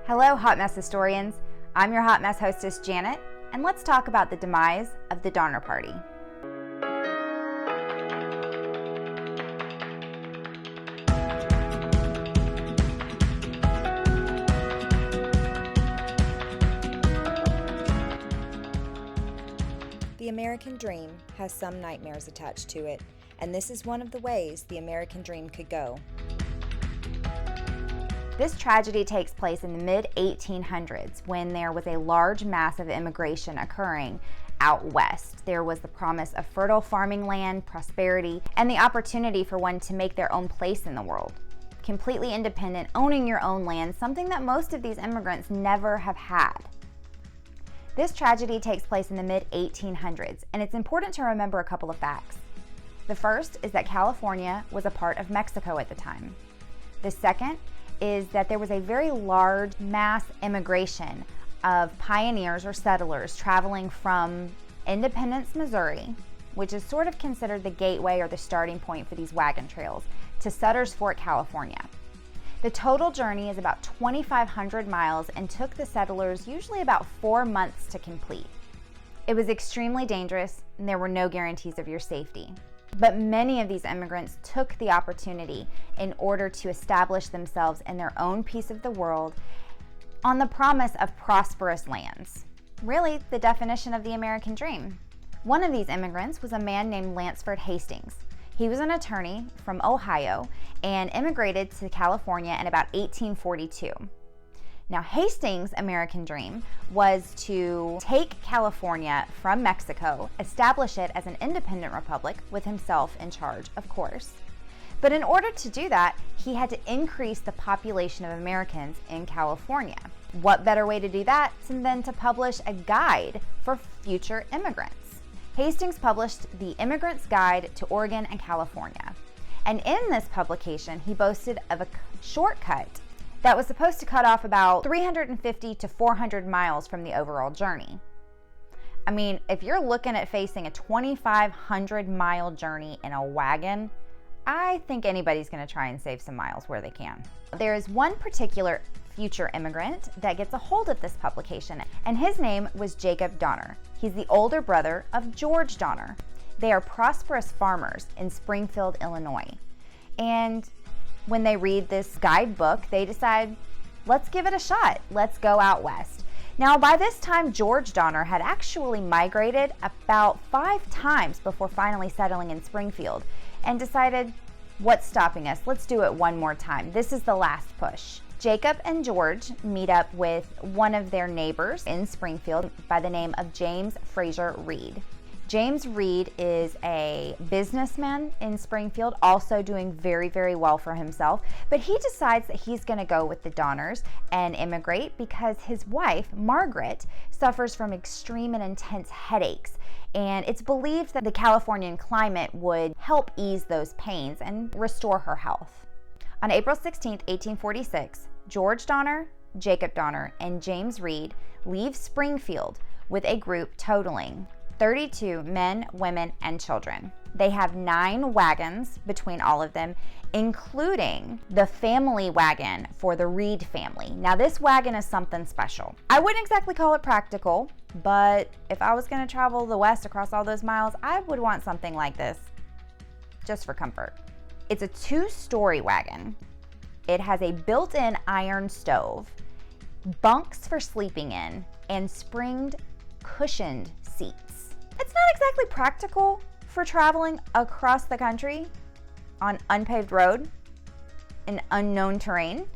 Hello, Hot Mess historians. I'm your Hot Mess hostess, Janet, and let's talk about the demise of the Donner Party. The American dream has some nightmares attached to it, and this is one of the ways the American dream could go. This tragedy takes place in the mid-1800s when there was a large mass of immigration occurring out west. There was the promise of fertile farming land, prosperity, and the opportunity for one to make their own place in the world. Completely independent, owning your own land, something that most of these immigrants never have had. This tragedy takes place in the mid-1800s, and it's important to remember a couple of facts. The first is that California was a part of Mexico at the time. The second is that there was a very large mass immigration of pioneers or settlers traveling from Independence, Missouri, which is sort of considered the gateway or the starting point for these wagon trails, to Sutter's Fort, California. The total journey is about 2,500 miles and took the settlers usually about 4 months to complete. It was extremely dangerous and there were no guarantees of your safety. But many of these immigrants took the opportunity in order to establish themselves in their own piece of the world on the promise of prosperous lands. Really, the definition of the American dream. One of these immigrants was a man named Lansford Hastings. He was an attorney from Ohio and immigrated to California in about 1842. Now, Hastings' American dream was to take California from Mexico, establish it as an independent republic with himself in charge, of course. But in order to do that, he had to increase the population of Americans in California. What better way to do that than to publish a guide for future immigrants? Hastings published the Immigrant's Guide to Oregon and California. And in this publication, he boasted of a shortcut that was supposed to cut off about 350 to 400 miles from the overall journey. I mean, if you're looking at facing a 2,500 mile journey in a wagon, I think anybody's gonna try and save some miles where they can. There is one particular future immigrant that gets a hold of this publication, and his name was Jacob Donner. He's the older brother of George Donner. They are prosperous farmers in Springfield, Illinois. And when they read this guidebook, they decide, let's give it a shot. Let's go out west. Now, by this time, George Donner had actually migrated about 5 times before finally settling in Springfield and decided, what's stopping us? Let's do it one more time. This is the last push. Jacob and George meet up with one of their neighbors in Springfield by the name of James Fraser Reed. James Reed is a businessman in Springfield, also doing very, very well for himself, but he decides that he's going to go with the Donners and immigrate because his wife, Margaret, suffers from extreme and intense headaches, and it's believed that the Californian climate would help ease those pains and restore her health. On April 16, 1846, George Donner, Jacob Donner, and James Reed leave Springfield with a group totaling 32 men, women, and children. They have 9 wagons between all of them, including the family wagon for the Reed family. Now, this wagon is something special. I wouldn't exactly call it practical, but if I was going to travel the west across all those miles, I would want something like this, just for comfort. It's a 2-story wagon. It has a built-in iron stove, bunks for sleeping in, and springed, cushioned seats. It's not exactly practical for traveling across the country on unpaved road in unknown terrain,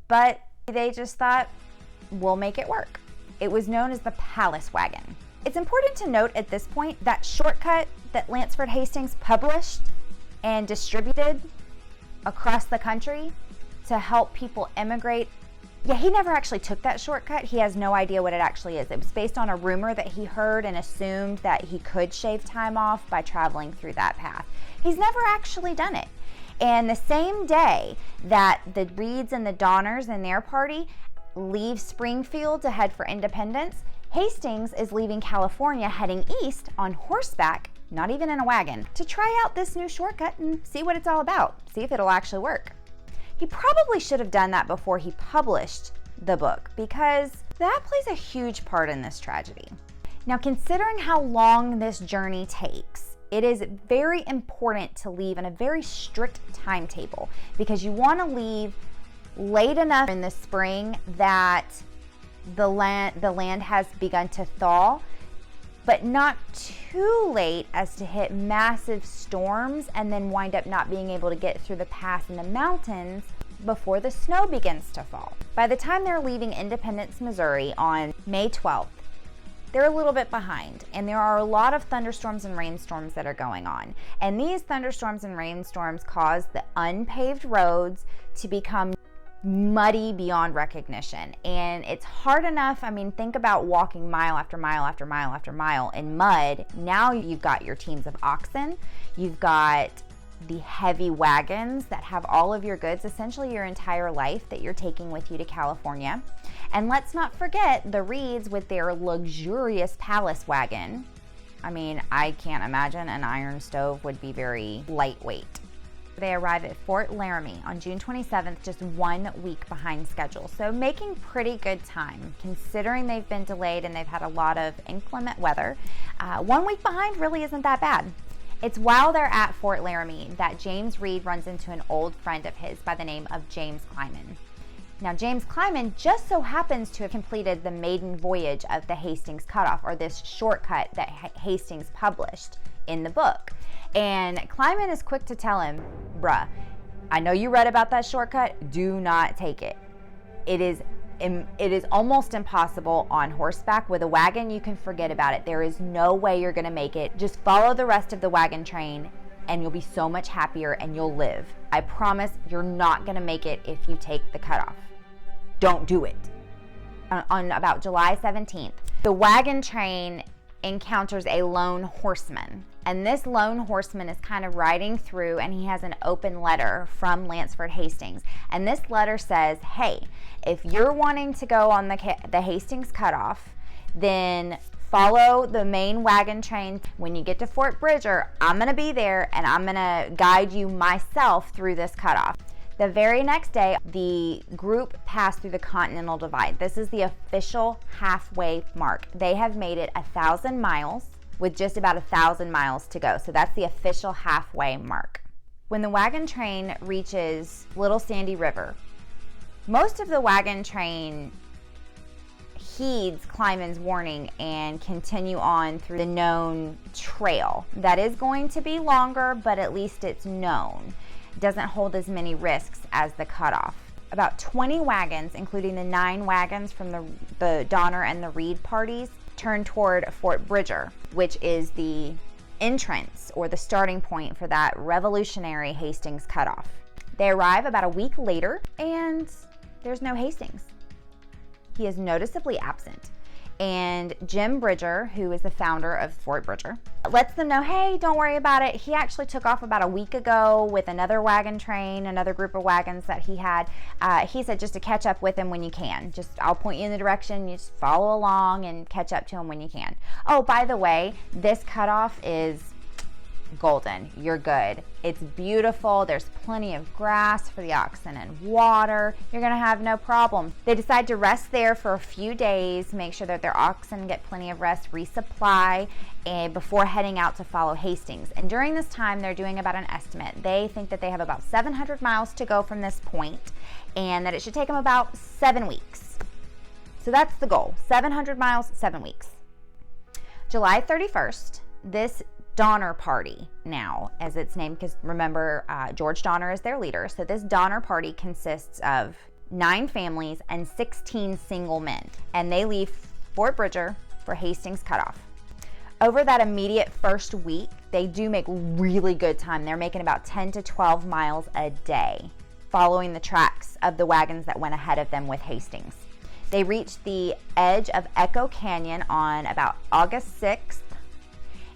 but they just thought, we'll make it work. It was known as the Palace Wagon. It's important to note at this point that shortcut that Lansford Hastings published and distributed across the country to help people immigrate. Yeah, he never actually took that shortcut. He has no idea what it actually is. It was based on a rumor that he heard and assumed that he could shave time off by traveling through that path. He's never actually done it. And the same day that the Reeds and the Donners and their party leave Springfield to head for independence, Hastings is leaving California heading east on horseback, not even in a wagon, to try out this new shortcut and see what it's all about, see if it'll actually work. He probably should have done that before he published the book because that plays a huge part in this tragedy. Now, considering how long this journey takes, it is very important to leave in a very strict timetable because you want to leave late enough in the spring that the land has begun to thaw, but not too late as to hit massive storms and then wind up not being able to get through the pass in the mountains before the snow begins to fall. By the time they're leaving Independence, Missouri on May 12th, they're a little bit behind, and there are a lot of thunderstorms and rainstorms that are going on. And these thunderstorms and rainstorms cause the unpaved roads to become muddy beyond recognition. And it's hard enough, I mean, think about walking mile after mile after mile after mile in mud. Now you've got your teams of oxen, you've got the heavy wagons that have all of your goods, essentially your entire life that you're taking with you to California. And let's not forget the Reeds with their luxurious palace wagon. I mean, I can't imagine an iron stove would be very lightweight. They arrive at Fort Laramie on June 27th, just 1 week behind schedule. So making pretty good time considering they've been delayed and they've had a lot of inclement weather. 1 week behind really isn't that bad. It's while they're at Fort Laramie that James Reed runs into an old friend of his by the name of James Clyman. Now, James Clyman just so happens to have completed the maiden voyage of the Hastings cutoff, or this shortcut that Hastings published in the book. And Clyman is quick to tell him, bruh, I know you read about that shortcut, do not take it. It is almost impossible on horseback. With a wagon, you can forget about it. There is no way you're gonna make it. Just follow the rest of the wagon train and you'll be so much happier and you'll live. I promise you're not gonna make it if you take the cutoff. Don't do it. On about July 17th, the wagon train encounters a lone horseman. And this lone horseman is kind of riding through and he has an open letter from Lansford Hastings. And this letter says, hey, if you're wanting to go on the Hastings cutoff, then follow the main wagon train. When you get to Fort Bridger, I'm gonna be there and I'm gonna guide you myself through this cutoff. The very next day, the group passed through the Continental Divide. This is the official halfway mark. They have made it 1,000 miles with just about 1,000 miles to go. So that's the official halfway mark. When the wagon train reaches Little Sandy River, most of the wagon train heeds Clyman's warning and continue on through the known trail. That is going to be longer, but at least it's known. Doesn't hold as many risks as the cutoff. About 20 wagons, including the 9 wagons from the Donner and the Reed parties, turn toward Fort Bridger, which is the entrance or the starting point for that revolutionary Hastings cutoff. They arrive about a week later and there's no Hastings. He is noticeably absent. And Jim Bridger, who is the founder of Fort Bridger, lets them know, hey, don't worry about it. He actually took off about a week ago with another wagon train, another group of wagons that he had. He said just to catch up with him when you can. I'll point you in the direction, you just follow along and catch up to him when you can. Oh, by the way, this cutoff is golden. You're good. It's beautiful. There's plenty of grass for the oxen and water. You're gonna have no problem. They decide to rest there for a few days, make sure that their oxen get plenty of rest, resupply, and before heading out to follow Hastings. And during this time, they're doing about an estimate. They think that they have about 700 miles to go from this point, and that it should take them about 7 weeks. So that's the goal. 700 miles, 7 weeks. July 31st, this Donner Party now, as it's named, because remember, George Donner is their leader. So this Donner Party consists of 9 families and 16 single men. And they leave Fort Bridger for Hastings cutoff. Over that immediate first week, they do make really good time. They're making about 10 to 12 miles a day, following the tracks of the wagons that went ahead of them with Hastings. They reach the edge of Echo Canyon on about August 6th,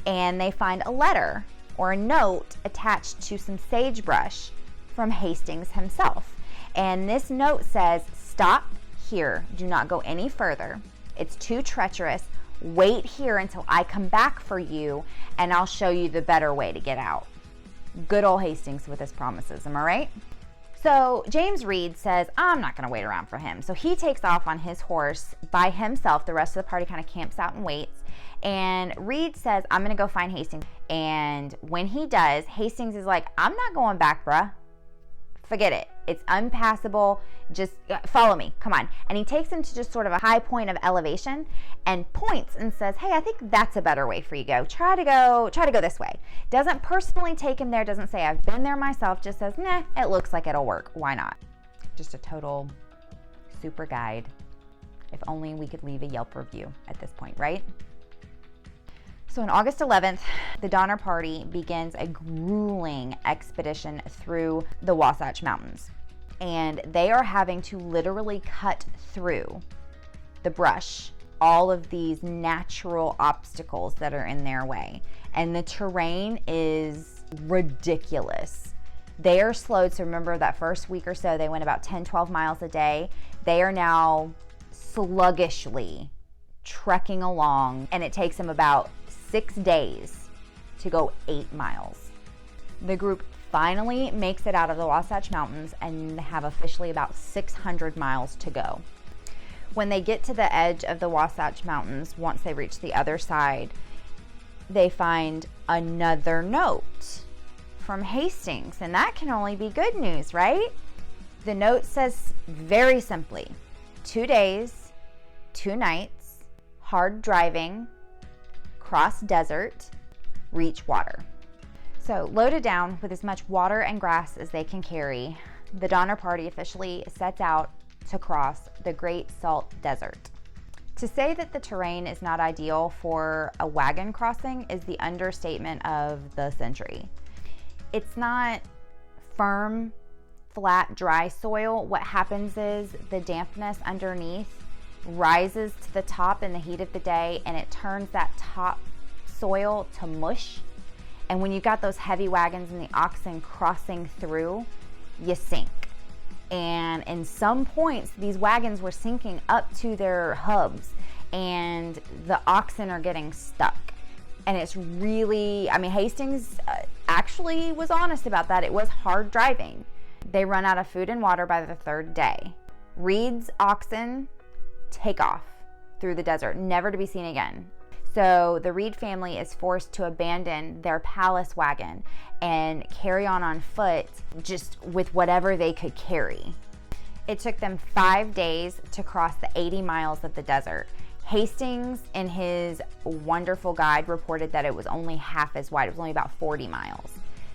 and they find a letter or a note attached to some sagebrush from Hastings himself. And this note says, stop here, do not go any further. It's too treacherous. Wait here until I come back for you and I'll show you the better way to get out. Good old Hastings with his promises, am I right? So James Reed says, I'm not going to wait around for him. So he takes off on his horse by himself. The rest of the party kind of camps out and waits. And Reed says, I'm going to go find Hastings. And when he does, Hastings is like, I'm not going back, bruh. Forget it. It's unpassable. Just follow me. Come on. And he takes him to just sort of a high point of elevation and points and says, hey, I think that's a better way for you to go. Try to go this way. Doesn't personally take him there. Doesn't say I've been there myself. Just says, nah, it looks like it'll work. Why not? Just a total super guide. If only we could leave a Yelp review at this point, right? So on August 11th, the Donner Party begins a grueling expedition through the Wasatch Mountains. And they are having to literally cut through the brush, all of these natural obstacles that are in their way. And the terrain is ridiculous. They are slowed. So remember that first week or so, they went about 10, 12 miles a day. They are now sluggishly trekking along, and it takes them about 6 days to go 8 miles. The group finally makes it out of the Wasatch Mountains and have officially about 600 miles to go. When they get to the edge of the Wasatch Mountains, once they reach the other side, they find another note from Hastings, and that can only be good news, right? The note says very simply, 2 days, 2 nights, hard driving, cross desert, reach water. So loaded down with as much water and grass as they can carry, the Donner Party officially sets out to cross the Great Salt Desert. To say that the terrain is not ideal for a wagon crossing is the understatement of the century. It's not firm, flat, dry soil. What happens is the dampness underneath rises to the top in the heat of the day, and it turns that top soil to mush. And when you've got those heavy wagons and the oxen crossing through, you sink. And in some points, these wagons were sinking up to their hubs, and the oxen are getting stuck. And it's really, Hastings actually was honest about that. It was hard driving. They run out of food and water by the 3rd day. Reed's oxen take off through the desert, never to be seen again. So the Reed family is forced to abandon their palace wagon and carry on foot, just with whatever they could carry. It took them 5 days to cross the 80 miles of the desert. Hastings, in his wonderful guide, reported that it was only half as wide. It was only about 40 miles.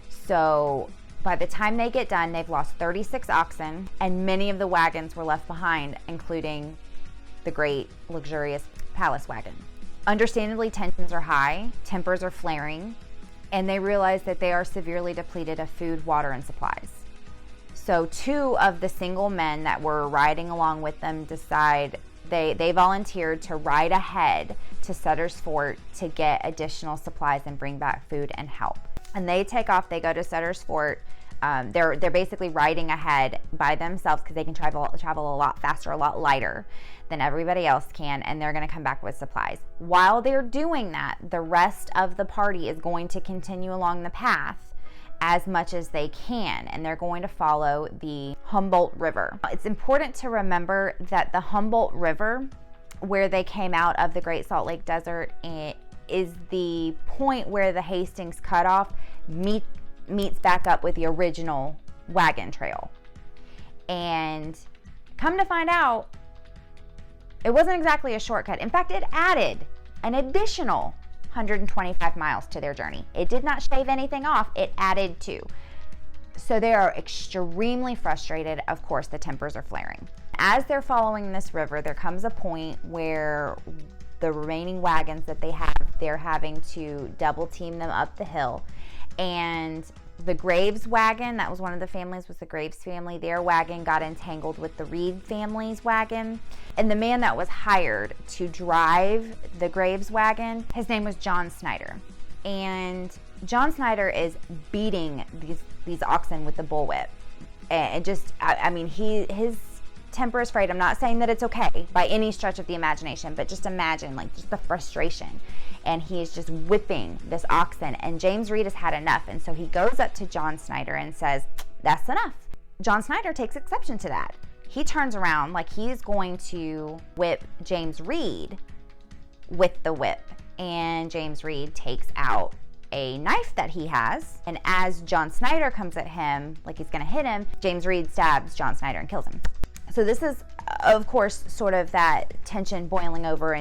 So by the time they get done, they've lost 36 oxen, and many of the wagons were left behind, including the great luxurious palace wagon. Understandably, tensions are high, tempers are flaring, and they realize that they are severely depleted of food, water, and supplies. So 2 of the single men that were riding along with them decide they volunteered to ride ahead to Sutter's Fort to get additional supplies and bring back food and help. And they take off, they go to Sutter's Fort. They're basically riding ahead by themselves because they can travel a lot faster, a lot lighter than everybody else can, and they're going to come back with supplies. While they're doing that, the rest of the party is going to continue along the path as much as they can, and they're going to follow the Humboldt River. It's important to remember that the Humboldt River, where they came out of the Great Salt Lake Desert, is the point where the Hastings cutoff meets back up with the original wagon trail. And come to find out, it wasn't exactly a shortcut. In fact, it added an additional 125 miles to their journey. It did not shave anything off, it added to. So they are extremely frustrated. Of course, the tempers are flaring. As they're following this river, there comes a point where the remaining wagons that they have, they're having to double team them up the hill. And the Graves wagon, that was one of the families, was the Graves family. Their wagon got entangled with the Reed family's wagon. And the man that was hired to drive the Graves wagon, his name was John Snyder. And John Snyder is beating these oxen with the bullwhip. And just, his temper is frayed. I'm not saying that it's okay by any stretch of the imagination, but just imagine, just the frustration. And he is just whipping this oxen, and James Reed has had enough. And so he goes up to John Snyder and says, that's enough. John Snyder takes exception to that. He turns around like he's going to whip James Reed with the whip, and James Reed takes out a knife that he has, and as John Snyder comes at him like he's going to hit him, James Reed stabs John Snyder and kills him. So this is, of course, sort of that tension boiling over,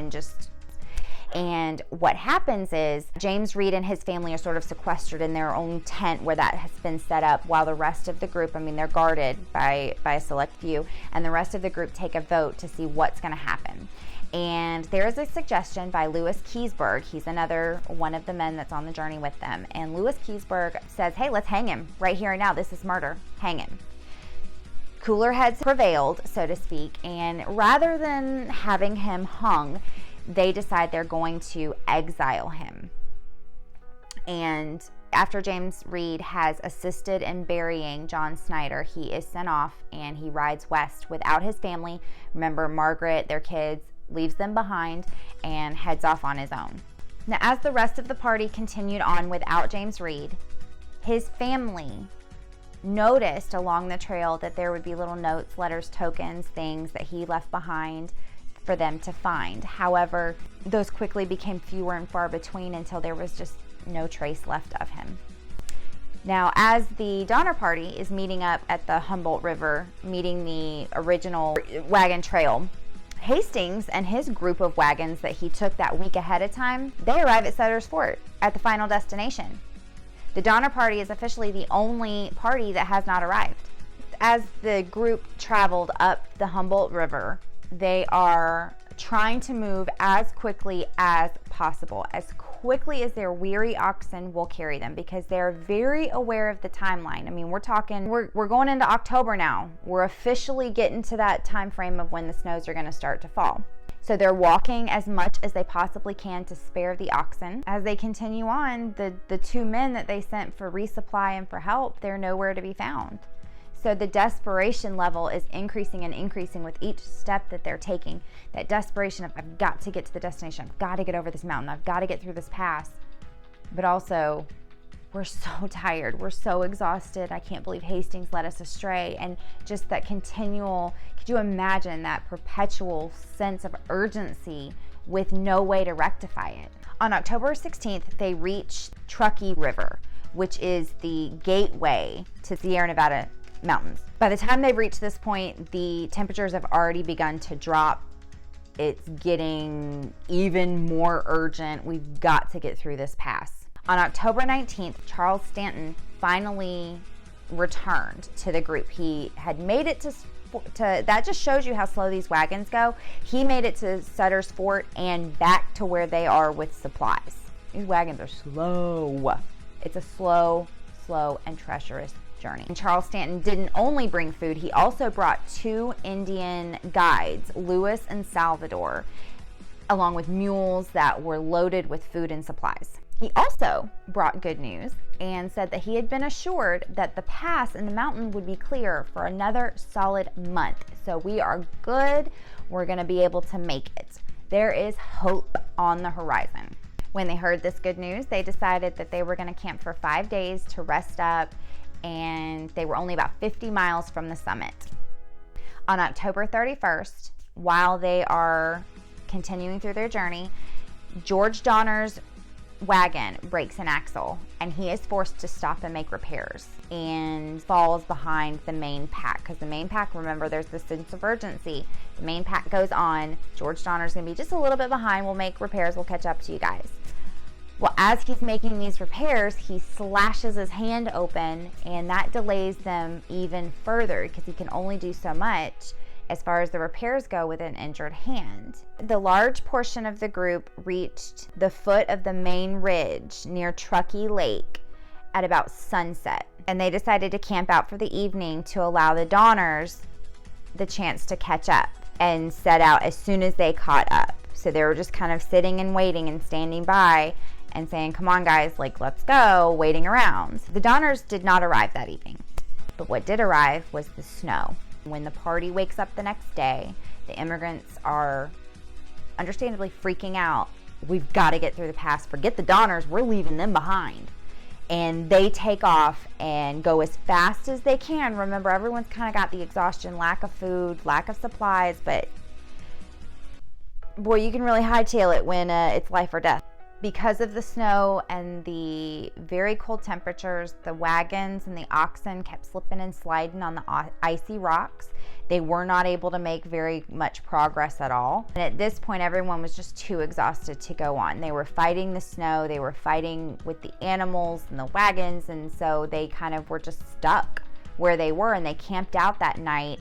and what happens is James Reed and his family are sort of sequestered in their own tent where that has been set up, while the rest of the group, they're guarded by a select few, and the rest of the group take a vote to see what's going to happen. And there is a suggestion by Lewis Keysburg. He's another one of the men that's on the journey with them. And Lewis Keysburg says, hey, let's hang him right here and now. This is murder. Hang him. Cooler heads prevailed, so to speak. And rather than having him hung, they decide they're going to exile him. And after James Reed has assisted in burying John Snyder, he is sent off and he rides west without his family. Remember, Margaret, their kids, leaves them behind and heads off on his own. Now, as the rest of the party continued on without James Reed, his family noticed along the trail that there would be little notes, letters, tokens, things that he left behind for them to find. However, those quickly became fewer and far between until there was just no trace left of him. Now, as the Donner Party is meeting up at the Humboldt River, meeting the original wagon trail, Hastings and his group of wagons that he took that week ahead of time, they arrive at Sutter's Fort at the final destination. The Donner Party is officially the only party that has not arrived. As the group traveled up the Humboldt River, they are trying to move as quickly as possible, as quickly as their weary oxen will carry them, because they're very aware of the timeline. We're going into October now. We're officially getting to that time frame of when the snows are going to start to fall. So they're walking as much as they possibly can to spare the oxen. As they continue on, the two men that they sent for resupply and for help, they're nowhere to be found. So the desperation level is increasing and increasing with each step that they're taking. That desperation of, I've got to get to the destination. I've got to get over this mountain. I've got to get through this pass. But also, we're so tired. We're so exhausted. I can't believe Hastings led us astray. And just that continual, could you imagine that perpetual sense of urgency with no way to rectify it? On October 16th, they reach Truckee River, which is the gateway to Sierra Nevada mountains. By the time they've reached this point, the temperatures have already begun to drop. It's getting even more urgent. We've got to get through this pass. On October 19th, Charles Stanton finally returned to the group. He had made it to that just shows you how slow these wagons go. He made it to Sutter's Fort and back to where they are with supplies. These wagons are slow. It's a slow and treacherous journey. And Charles Stanton didn't only bring food, he also brought two Indian guides, Louis and Salvador, along with mules that were loaded with food and supplies. He also brought good news and said that he had been assured that the pass in the mountain would be clear for another solid month. So we are good. We're going to be able to make it. There is hope on the horizon. When they heard this good news, they decided that they were going to camp for 5 days to rest up, and they were only about 50 miles from the summit. On October 31st, while they are continuing through their journey, George Donner's wagon breaks an axle, and he is forced to stop and make repairs and falls behind the main pack, because the main pack, remember, there's this sense of urgency. The main pack goes on. George Donner's going to be just a little bit behind. We'll make repairs. We'll catch up to you guys. Well, as he's making these repairs, he slashes his hand open, and that delays them even further because he can only do so much as far as the repairs go with an injured hand. The large portion of the group reached the foot of the main ridge near Truckee Lake at about sunset, and they decided to camp out for the evening to allow the Donners the chance to catch up and set out as soon as they caught up. So they were just kind of sitting and waiting and standing by and saying, come on guys, like, let's go, waiting around. The Donners did not arrive that evening, but what did arrive was the snow. When the party wakes up the next day, the immigrants are understandably freaking out. We've got to get through the pass. Forget the Donners, we're leaving them behind. and they take off and go as fast as they can. Remember, everyone's kind of got the exhaustion, lack of food, lack of supplies, but boy, you can really hightail it when it's life or death. Because of the snow and the very cold temperatures, the wagons and the oxen kept slipping and sliding on the icy rocks. They were not able to make very much progress at all. And at this point, everyone was just too exhausted to go on. They were fighting the snow, they were fighting with the animals and the wagons, and so they kind of were just stuck where they were, and they camped out that night,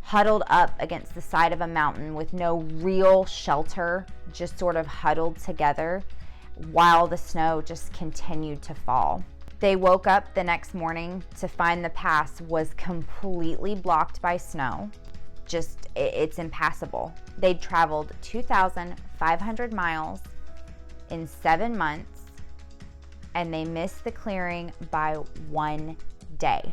huddled up against the side of a mountain with no real shelter, just sort of huddled together while the snow just continued to fall. They woke up the next morning to find the pass was completely blocked by snow. Just, it's impassable. They'd traveled 2,500 miles in 7 months, and they missed the clearing by 1 day.